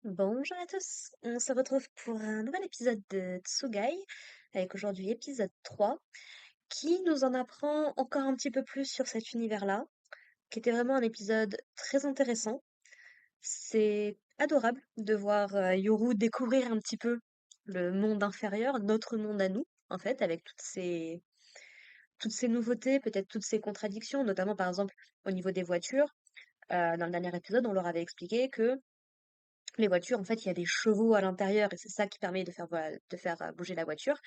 Bonjour à tous, on se retrouve pour un nouvel épisode de Tsugai, avec aujourd'hui épisode 3, qui nous en apprend encore un petit peu plus sur cet univers-là, qui était vraiment un épisode très intéressant. C'est adorable de voir Yoru découvrir un petit peu le monde inférieur, notre monde à nous, en fait, avec toutes ces nouveautés, peut-être toutes ces contradictions, notamment par exemple au niveau des voitures. Dans le dernier épisode, on leur avait expliqué que les voitures, en fait, il y a des chevaux à l'intérieur et c'est ça qui permet de faire bouger la voiture.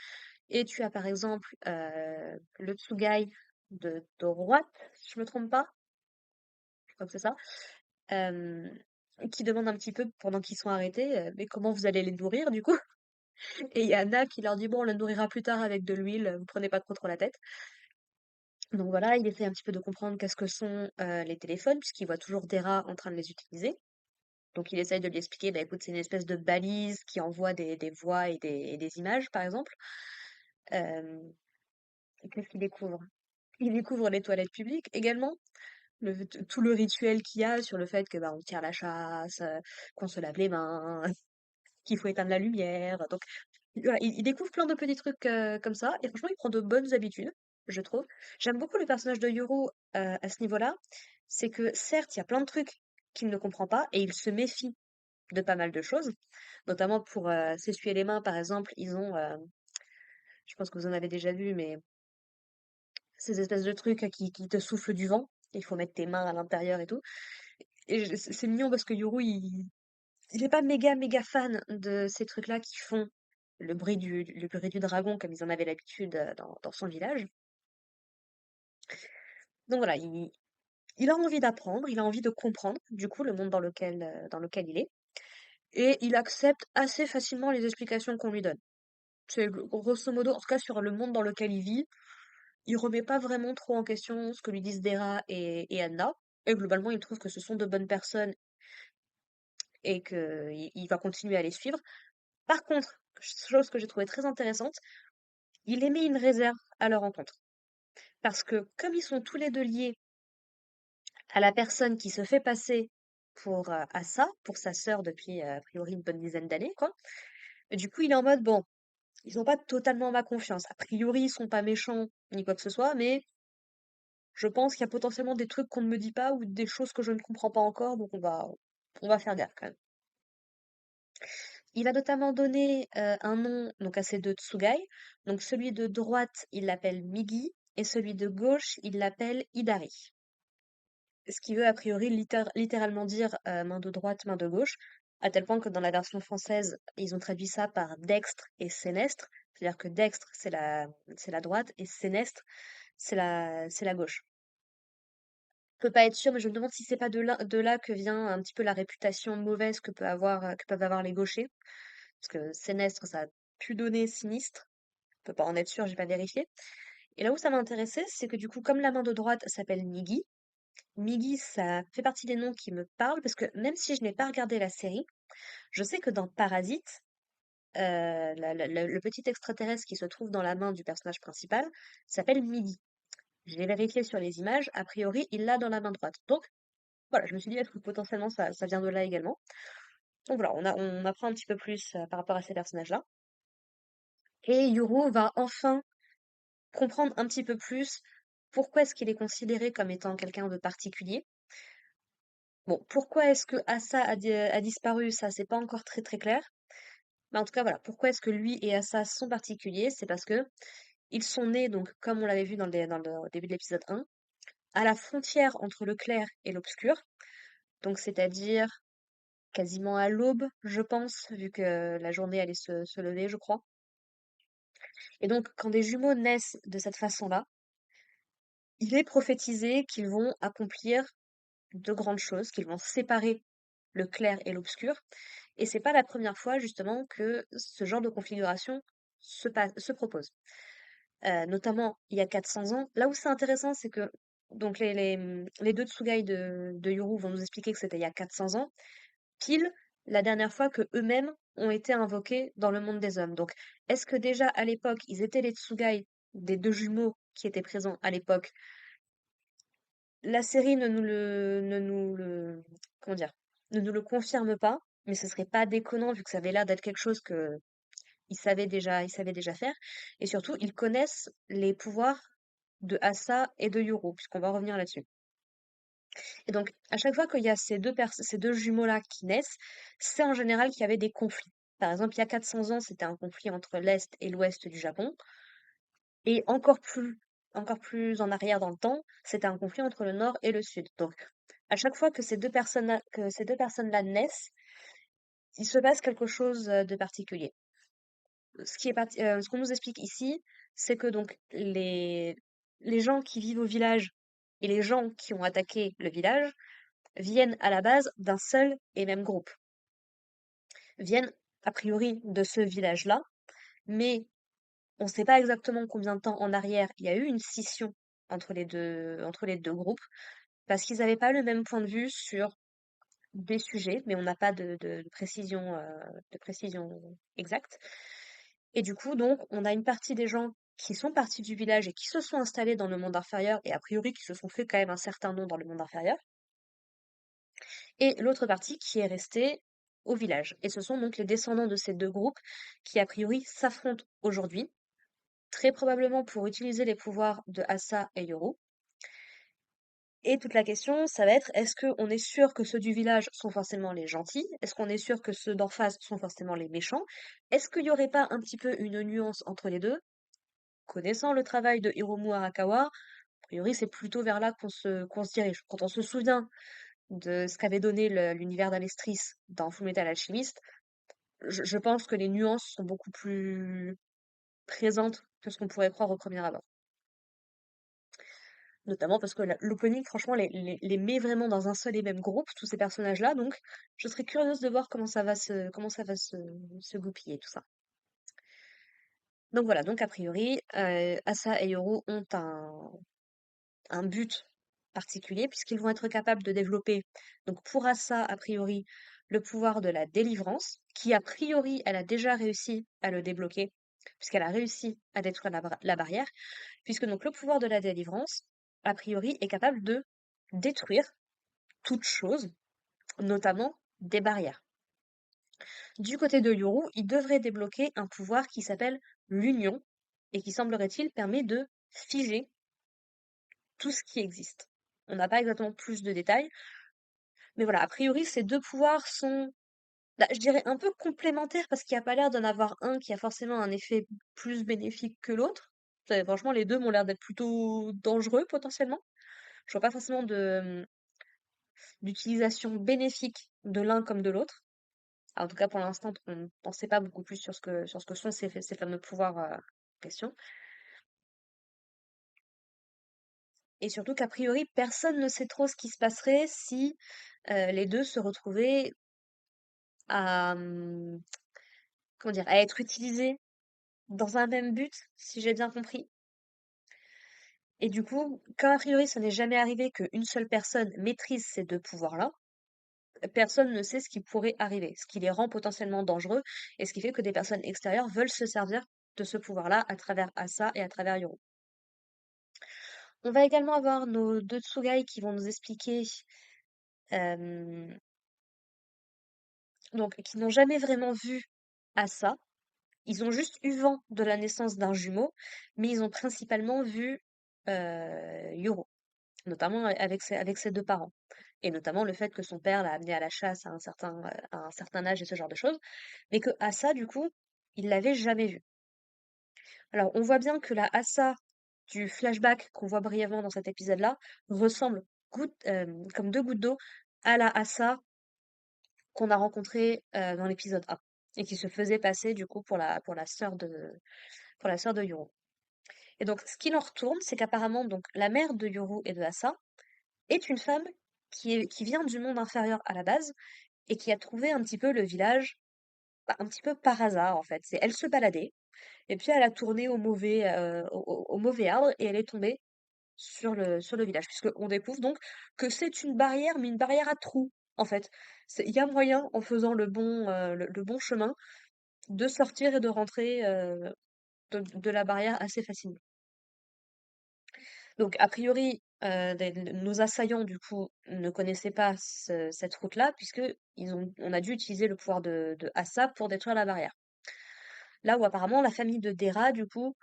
Et tu as par exemple le Tsugai de droite, si je me trompe pas, je crois que c'est ça, euh, qui demande un petit peu pendant qu'ils sont arrêtés, mais comment vous allez les nourrir du coup? Et il y a Anna qui leur dit bon, on les nourrira plus tard avec de l'huile, vous prenez pas trop la tête. Donc voilà, il essaie un petit peu de comprendre qu'est-ce que sont les téléphones, puisqu'il voit toujours Dera en train de les utiliser. Donc il essaye de lui expliquer, bah écoute, c'est une espèce de balise qui envoie des voix et des images, par exemple. Euh, Qu'est-ce qu'il découvre? Il découvre les toilettes publiques également, tout le rituel qu'il y a sur le fait que bah, on tire la chasse, qu'on se lave les mains, qu'il faut éteindre la lumière. Donc voilà, il découvre plein de petits trucs comme ça, et franchement, il prend de bonnes habitudes, je trouve. J'aime beaucoup le personnage de Yoru à ce niveau-là. C'est que certes, il y a plein de trucs qu'il ne comprend pas, et il se méfie de pas mal de choses, notamment pour s'essuyer les mains, par exemple, ils ont, je pense que vous en avez déjà vu, mais ces espèces de trucs qui te soufflent du vent. Il faut mettre tes mains à l'intérieur et tout. Et c'est mignon parce que Yoru, il est pas méga fan de ces trucs-là qui font le bruit du dragon comme ils en avaient l'habitude dans son village. Donc voilà, il a envie d'apprendre, il a envie de comprendre, du coup, le monde dans lequel il est. Et il accepte assez facilement les explications qu'on lui donne. C'est grosso modo, en tout cas sur le monde dans lequel il vit, il remet pas vraiment trop en question ce que lui disent Dera et Anna. Et globalement, il trouve que ce sont de bonnes personnes et qu'il va continuer à les suivre. Par contre, chose que j'ai trouvé très intéressante, il émet une réserve à leur rencontre. Parce que comme ils sont tous les deux liés à la personne qui se fait passer pour Asa, pour sa sœur depuis a priori une bonne dizaine d'années, quoi, du coup il est en mode, bon, ils n'ont pas totalement ma confiance. A priori, ils sont pas méchants ni quoi que ce soit, mais je pense qu'il y a potentiellement des trucs qu'on ne me dit pas ou des choses que je ne comprends pas encore, donc on va faire gaffe quand même. Il a notamment donné un nom donc à ces deux Tsugai. Donc celui de droite, il l'appelle Migi, et celui de gauche, il l'appelle Idari. Ce qui veut a priori littéralement dire main de droite, main de gauche, à tel point que dans la version française, ils ont traduit ça par dextre et sénestre. C'est-à-dire que dextre, c'est la droite, et sénestre, c'est la gauche. Je peux pas être sûre, mais je me demande si c'est pas de là que vient un petit peu la réputation mauvaise que peuvent avoir les gauchers. Parce que sénestre, ça a pu donner sinistre. Je peux pas en être sûre, j'ai pas vérifié. Et là où ça m'a intéressé, c'est que du coup, comme la main de droite s'appelle Migi, Migi, ça fait partie des noms qui me parlent, parce que même si je n'ai pas regardé la série, je sais que dans Parasite, le petit extraterrestre qui se trouve dans la main du personnage principal s'appelle Migi. Je l'ai vérifié sur les images, a priori, il l'a dans la main droite. Donc, voilà, je me suis dit, est-ce que potentiellement ça vient de là également? Donc voilà, on apprend un petit peu plus par rapport à ces personnages-là. Et Yuru va enfin comprendre un petit peu plus pourquoi est-ce qu'il est considéré comme étant quelqu'un de particulier. Bon, pourquoi est-ce que Asa a disparu, ça c'est pas encore très très clair. Mais en tout cas, voilà, pourquoi est-ce que lui et Asa sont particuliers? C'est parce que ils sont nés, donc, comme on l'avait vu dans le début de l'épisode 1, à la frontière entre le clair et l'obscur. Donc, c'est-à-dire quasiment à l'aube, je pense, vu que la journée allait se lever, je crois. Et donc, quand des jumeaux naissent de cette façon-là, il est prophétisé qu'ils vont accomplir de grandes choses, qu'ils vont séparer le clair et l'obscur. Et c'est pas la première fois, justement, que ce genre de configuration se propose. Notamment, il y a 400 ans. Là où c'est intéressant, c'est que donc les deux Tsugai de Yuru vont nous expliquer que c'était il y a 400 ans, pile la dernière fois que eux-mêmes ont été invoqués dans le monde des hommes. Donc, est-ce que déjà à l'époque, ils étaient les Tsugai des deux jumeaux qui étaient présents à l'époque? La série ne nous le, comment dire, ne nous le confirme pas. mais ce serait pas déconnant vu que ça avait l'air d'être quelque chose que ils savaient déjà faire. Et surtout, ils connaissent les pouvoirs de Asa et de Yoro, puisqu'on va revenir là-dessus. Et donc, à chaque fois qu'il y a ces deux jumeaux-là qui naissent, c'est en général qu'il y avait des conflits. Par exemple, il y a 400 ans, c'était un conflit entre l'Est et l'Ouest du Japon. Et encore plus en arrière dans le temps, c'était un conflit entre le Nord et le Sud. Donc, à chaque fois que que ces deux personnes-là naissent, il se passe quelque chose de particulier. Ce qu'on nous explique ici, c'est que donc les gens qui vivent au village et les gens qui ont attaqué le village viennent à la base d'un seul et même groupe, viennent a priori de ce village-là, mais on ne sait pas exactement combien de temps en arrière il y a eu une scission entre les deux groupes, parce qu'ils n'avaient pas le même point de vue sur des sujets, mais on n'a pas de précision exacte. Et du coup, donc, on a une partie des gens qui sont partis du village et qui se sont installés dans le monde inférieur, et a priori qui se sont fait quand même un certain nom dans le monde inférieur, et l'autre partie qui est restée au village. Et ce sont donc les descendants de ces deux groupes qui, a priori, s'affrontent aujourd'hui, très probablement pour utiliser les pouvoirs de Asa et Yoru. Et toute la question, ça va être, est-ce qu'on est sûr que ceux du village sont forcément les gentils? Est-ce qu'on est sûr que ceux d'en face sont forcément les méchants? Est-ce qu'il n'y aurait pas un petit peu une nuance entre les deux? Connaissant le travail de Hiromu Arakawa, a priori c'est plutôt vers là qu'on se dirige. Quand on se souvient de ce qu'avait donné l'univers d'Alestris dans Fullmetal Alchemist, je pense que les nuances sont beaucoup plus présentes que ce qu'on pourrait croire au premier abord. Notamment parce que l'opening, franchement, les met vraiment dans un seul et même groupe, tous ces personnages-là, donc je serais curieuse de voir comment ça va se goupiller, tout ça. Donc voilà, donc a priori, Asa et Yoru ont un but particulier, puisqu'ils vont être capables de développer, donc pour Asa, a priori, le pouvoir de la délivrance, qui a priori, elle a déjà réussi à le débloquer, puisqu'elle a réussi à détruire la barrière, puisque donc le pouvoir de la délivrance, a priori, est capable de détruire toute chose, notamment des barrières. Du côté de Yoru, il devrait débloquer un pouvoir qui s'appelle l'union, et qui semblerait-il permet de figer tout ce qui existe. On n'a pas exactement plus de détails, mais voilà, a priori, ces deux pouvoirs sont, bah, je dirais, un peu complémentaires parce qu'il n'y a pas l'air d'en avoir un qui a forcément un effet plus bénéfique que l'autre. Franchement, les deux m'ont l'air d'être plutôt dangereux potentiellement. Je vois pas forcément d'utilisation bénéfique de l'un comme de l'autre. En tout cas, pour l'instant, on n'en sait pas beaucoup plus sur ce que sont ces fameux pouvoirs en question. Et surtout qu'a priori, personne ne sait trop ce qui se passerait si les deux se retrouvaient à, comment dire, à être utilisés dans un même but, si j'ai bien compris. Et du coup, comme a priori ça n'est jamais arrivé qu'une seule personne maîtrise ces deux pouvoirs-là, personne ne sait ce qui pourrait arriver, ce qui les rend potentiellement dangereux, et ce qui fait que des personnes extérieures veulent se servir de ce pouvoir-là à travers Asa et à travers Yoru. On va également avoir nos deux Tsugai qui vont nous expliquer, euh, donc qui n'ont jamais vraiment vu Asa. Ils ont juste eu vent de la naissance d'un jumeau, mais ils ont principalement vu Yoru, notamment avec ses deux parents. Et notamment le fait que son père l'a amené à la chasse à un certain âge et ce genre de choses. Mais que Asa, du coup, il l'avait jamais vu. Alors, on voit bien que la Asa du flashback qu'on voit brièvement dans cet épisode-là ressemble comme deux gouttes d'eau à la Asa qu'on a rencontrée dans l'épisode 1 et qui se faisait passer du coup pour la sœur de Yoru. Et donc, ce qu'il en retourne, c'est qu'apparemment, donc, la mère de Yoru et de Asa est une femme qui vient du monde inférieur à la base et qui a trouvé un petit peu le village, bah, un petit peu par hasard en fait. Elle se baladait et puis elle a tourné au mauvais arbre et elle est tombée sur le village. Puisqu'on découvre donc que c'est une barrière, mais une barrière à trous en fait. Il y a moyen, en faisant le bon chemin, de sortir et de rentrer de la barrière assez facilement. Donc, a priori, nos assaillants, du coup, ne connaissaient pas cette route-là, puisque on a dû utiliser le pouvoir de Assa pour détruire la barrière. Là où apparemment la famille de Dera, du coup,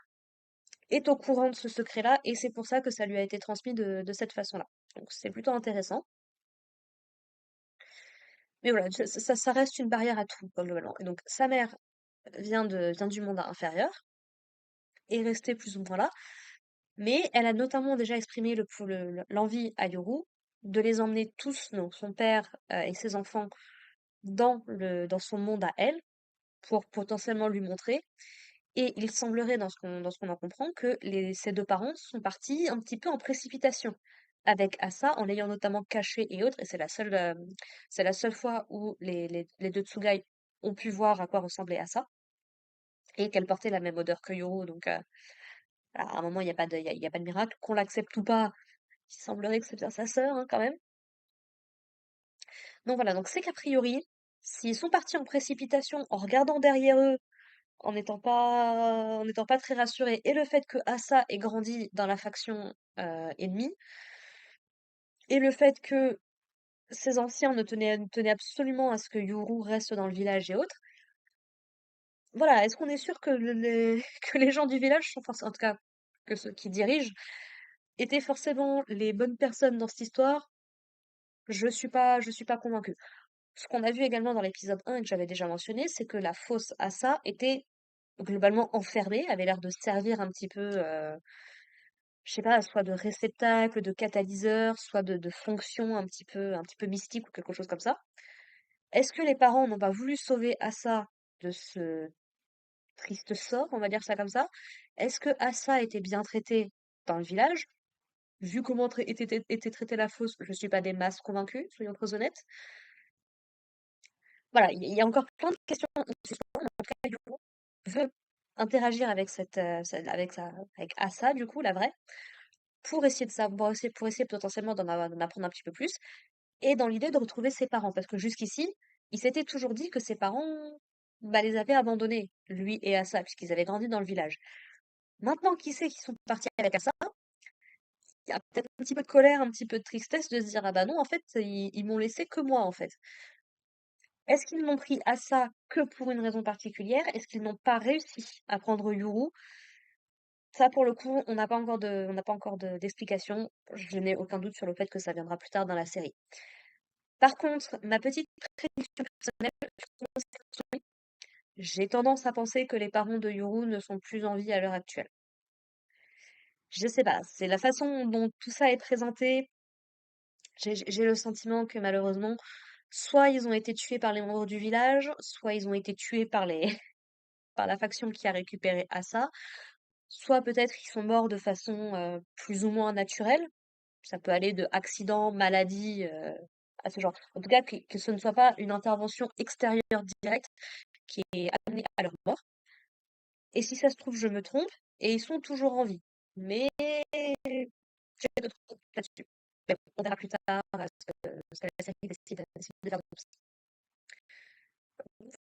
est au courant de ce secret-là, et c'est pour ça que ça lui a été transmis de cette façon-là. Donc c'est plutôt intéressant. Mais voilà, ça reste une barrière à tout, quoi, globalement. Et donc sa mère vient du monde inférieur, est restée plus ou moins là, mais elle a notamment déjà exprimé l'envie à Yoru de les emmener tous, donc son père et ses enfants, dans son monde à elle, pour potentiellement lui montrer. Et il semblerait, dans ce qu'on en comprend, que ses deux parents sont partis un petit peu en précipitation avec Asa, en l'ayant notamment caché et autres, et c'est la seule fois où les deux Tsugai ont pu voir à quoi ressemblait Asa, et qu'elle portait la même odeur que Yoru, donc à un moment, il n'y a pas de miracle. Qu'on l'accepte ou pas, il semblerait que c'est bien sa sœur, hein, quand même. Donc voilà, donc c'est qu'a priori, s'ils sont partis en précipitation, en regardant derrière eux, en n'étant pas très rassurés, et le fait que Asa ait grandi dans la faction ennemie, et le fait que ces anciens tenaient absolument à ce que Yuru reste dans le village et autres, voilà, est-ce qu'on est sûr que que les gens du village sont forcément, en tout cas, que ceux qui dirigent, étaient forcément les bonnes personnes dans cette histoire? Je suis pas convaincue. Ce qu'on a vu également dans l'épisode 1 et que j'avais déjà mentionné, c'est que la fausse Asa était globalement enfermée, avait l'air de servir un petit peu, je sais pas, soit de réceptacle, de catalyseur, soit de fonction un petit peu mystique ou quelque chose comme ça. Est-ce que les parents n'ont pas voulu sauver Asa de ce triste sort, on va dire ça comme ça? Est-ce que Asa était bien traitée dans le village? Vu comment était traitée la fausse, je suis pas des masses convaincue, soyons très honnêtes. Voilà, il y a encore plein de questions en suspens, mais en tout cas, Yoko veut interagir avec Asa, du coup, la vraie, pour essayer de savoir, pour essayer potentiellement d'en apprendre un petit peu plus, et dans l'idée de retrouver ses parents, parce que jusqu'ici, il s'était toujours dit que ses parents, bah, les avaient abandonnés, lui et Asa, puisqu'ils avaient grandi dans le village. Maintenant qu'il sait qu'ils sont partis avec Asa, il y a peut-être un petit peu de colère, un petit peu de tristesse de se dire, ah bah non, en fait, ils m'ont laissé que moi, en fait. Est-ce qu'ils n'ont pris Asa que pour une raison particulière? Est-ce qu'ils n'ont pas réussi à prendre Yuru? Ça, pour le coup, on n'a pas encore d'explication. Je n'ai aucun doute sur le fait que ça viendra plus tard dans la série. Par contre, ma petite prédiction personnelle, j'ai tendance à penser que les parents de Yuru ne sont plus en vie à l'heure actuelle. Je sais pas, c'est la façon dont tout ça est présenté. J'ai le sentiment que malheureusement, soit ils ont été tués par les membres du village, soit ils ont été tués par la faction qui a récupéré Asa, soit peut-être qu'ils sont morts de façon plus ou moins naturelle. Ça peut aller de accident, maladie, à ce genre. En tout cas, que ce ne soit pas une intervention extérieure directe qui est amenée à leur mort. Et si ça se trouve, je me trompe, et ils sont toujours en vie. Mais j'ai d'autres doutes là-dessus. Mais bon, on verra plus tard ce que la série décide de faire.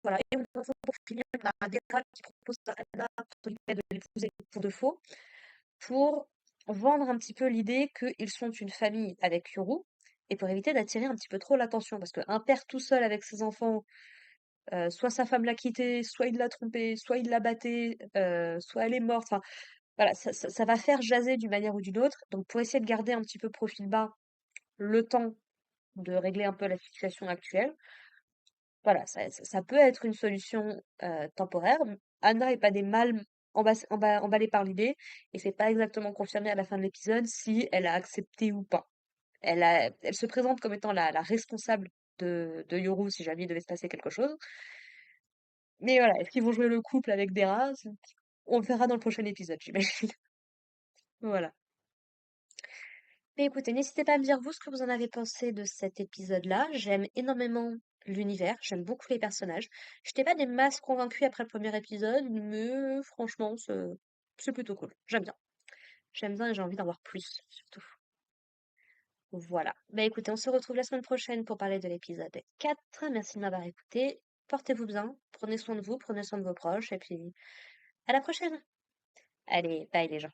Voilà. Et pour finir, on a Dera qui propose à Anna entre guillemets, de l'épouser pour de faux, pour vendre un petit peu l'idée qu'ils sont une famille avec Yuru, et pour éviter d'attirer un petit peu trop l'attention. Parce qu'un père tout seul avec ses enfants, soit sa femme l'a quitté, soit il l'a trompé, soit il l'a batté, soit elle est morte. Enfin, voilà, ça va faire jaser d'une manière ou d'une autre. Donc, pour essayer de garder un petit peu profil bas le temps de régler un peu la situation actuelle, voilà, ça peut être une solution temporaire. Anna est pas des mal emballée par l'idée, et c'est pas exactement confirmé à la fin de l'épisode si elle a accepté ou pas. Elle se présente comme étant la responsable de Yoru si jamais il devait se passer quelque chose. Mais voilà, est-ce qu'ils vont jouer le couple avec Dera? On le verra dans le prochain épisode, j'imagine. Voilà. Mais écoutez, n'hésitez pas à me dire vous ce que vous en avez pensé de cet épisode-là. J'aime énormément l'univers, j'aime beaucoup les personnages. Je n'étais pas des masses convaincue après le premier épisode, mais franchement, c'est plutôt cool. J'aime bien. J'aime bien et j'ai envie d'en voir plus, surtout. Voilà. Bah écoutez, on se retrouve la semaine prochaine pour parler de l'épisode 4. Merci de m'avoir écouté. Portez-vous bien, prenez soin de vous, prenez soin de vos proches, et puis à la prochaine. Allez, bye les gens.